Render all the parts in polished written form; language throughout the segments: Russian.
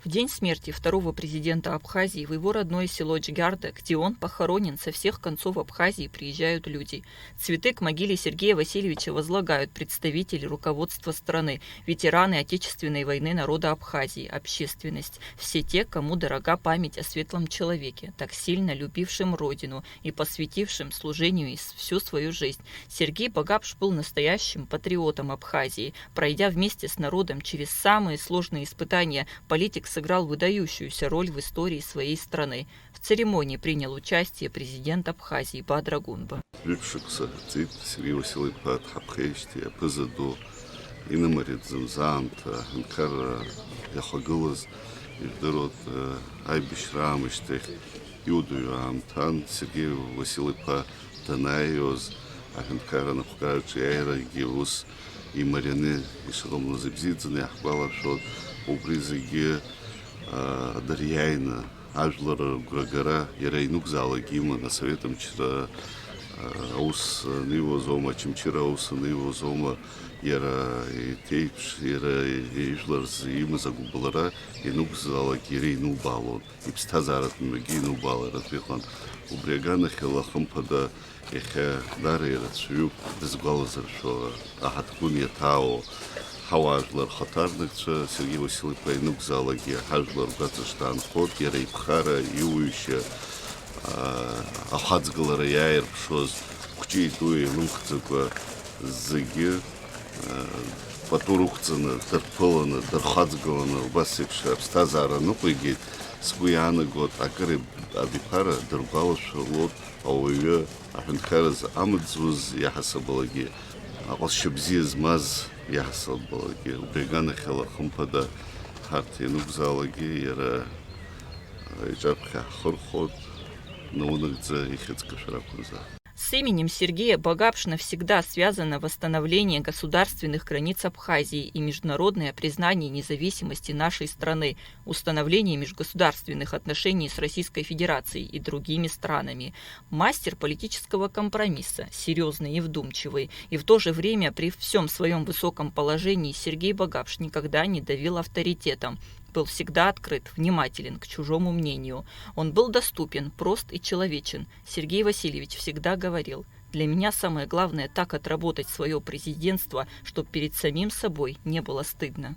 В день смерти второго президента Абхазии в его родное село Джгярда, где он похоронен, со всех концов Абхазии приезжают люди. Цветы к могиле Сергея Васильевича возлагают представители руководства страны, ветераны Отечественной войны народа Абхазии, общественность, все те, кому дорога память о светлом человеке, так сильно любившем родину и посвятившем служению всю свою жизнь. Сергей Багапш был настоящим патриотом Абхазии. Пройдя вместе с народом через самые сложные испытания, политик сыграл выдающуюся роль в истории своей страны. В церемонии принял участие президент Абхазии Бадра Гунба. Сергей Васильевич Абхазия позаду иномарит замзамта анкара яхагылыз ирдерот айбишрамыштых юдуямтан Сергей Васильевич Танайоз анкара напкарчи айрагиус и Марины и шагом назыбзидзаны ахбалашот обрезги Дарьяйна, Ажлара, Грагара, Ярайнук зала Гима на советом вчера Аус Нивозома, Чимчира Ауса Нивозома, Яра и Тейпш, Яра и Ижларз, Има Загубалара, и Нук зала Гирейну Балон, и Пстазарат Мегину Бала, Разбехан, у Брягана Хелахампада, Эхе Дары, Рацию, Дезгалазар, что Ахаткуния Тао, Хаважлар Хатарныкча, Сергей Васильевич Пайнук залаги, Хажлар Гацаштан Хот, Ярей Пхара, Ююща, Ахацгалара Яйр Пшоз, Кучей Туи Нукцепа, Зыги, Патурукцана, Тарпылана, Дархацгалана, Басикша, Абстазара, Нупыгит, Скуяна год, Акары Абипара, Даргалаша Лот, Ауя, Ахенхараз Амадзуз, Яхасабалаги, Алшабзиз Маз, ясал балаги, у Бригана Хелахампада, Харти Нукзалаги, Яра Иджабха Хорхот, Наунагдза и Хецкашракуза. С именем Сергея Багапш навсегда связано восстановление государственных границ Абхазии и международное признание независимости нашей страны, установление межгосударственных отношений с Российской Федерацией и другими странами. Мастер политического компромисса, серьезный и вдумчивый, и в то же время при всем своем высоком положении Сергей Багапш никогда не давил авторитетом. Был всегда открыт, внимателен к чужому мнению. Он был доступен, прост и человечен. Сергей Васильевич всегда говорил: «Для меня самое главное так отработать свое президентство, чтобы перед самим собой не было стыдно».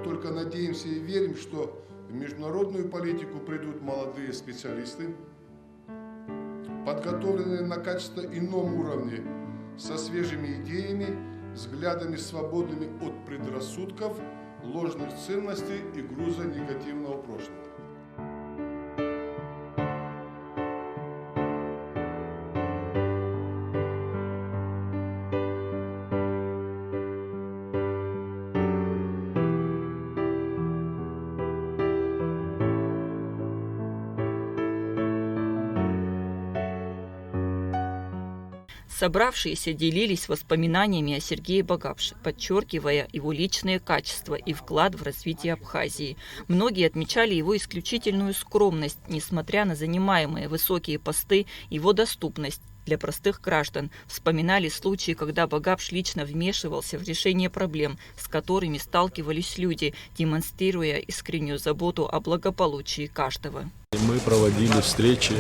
Только надеемся и верим, что в международную политику придут молодые специалисты, подготовленные на качественно ином уровне, со свежими идеями, взглядами свободными от предрассудков, ложных ценностей и груза негативного прошлого. Собравшиеся делились воспоминаниями о Сергее Багапше, подчеркивая его личные качества и вклад в развитие Абхазии. Многие отмечали его исключительную скромность, несмотря на занимаемые высокие посты, его доступность для простых граждан. Вспоминали случаи, когда Багапш лично вмешивался в решение проблем, с которыми сталкивались люди, демонстрируя искреннюю заботу о благополучии каждого. Мы проводили встречи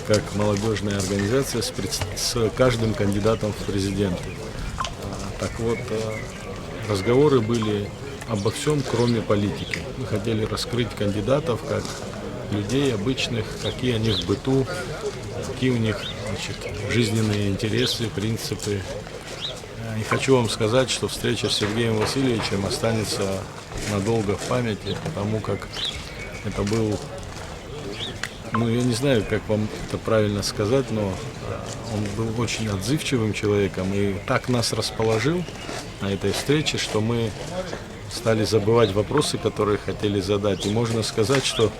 как молодежная организация с каждым кандидатом в президенты. Так вот, разговоры были обо всем, кроме политики. Мы хотели раскрыть кандидатов как людей обычных, какие они в быту, какие у них, значит, жизненные интересы, принципы. И хочу вам сказать, что встреча с Сергеем Васильевичем останется надолго в памяти, потому как это был ну, я не знаю, как вам это правильно сказать, но он был очень отзывчивым человеком и так нас расположил на этой встрече, что мы стали забывать вопросы, которые хотели задать. И можно сказать, что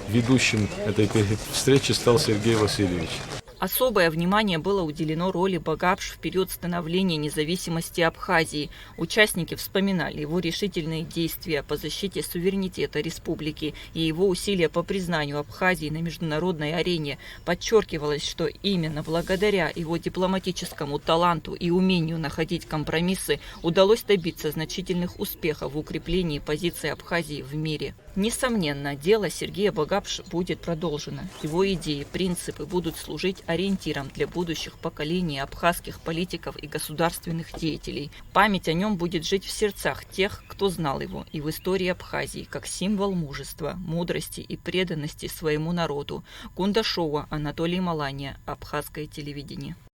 ведущим этой встречи стал Сергей Васильевич. Особое внимание было уделено роли Багапш в период становления независимости Абхазии. Участники вспоминали его решительные действия по защите суверенитета республики и его усилия по признанию Абхазии на международной арене. Подчеркивалось, что именно благодаря его дипломатическому таланту и умению находить компромиссы удалось добиться значительных успехов в укреплении позиции Абхазии в мире. Несомненно, дело Сергея Багапш будет продолжено. Его идеи, принципы будут служить ориентиром для будущих поколений абхазских политиков и государственных деятелей. Память о нем будет жить в сердцах тех, кто знал его, и в истории Абхазии как символ мужества, мудрости и преданности своему народу. Кундашова, Анатолий Маланья, Абхазское телевидение.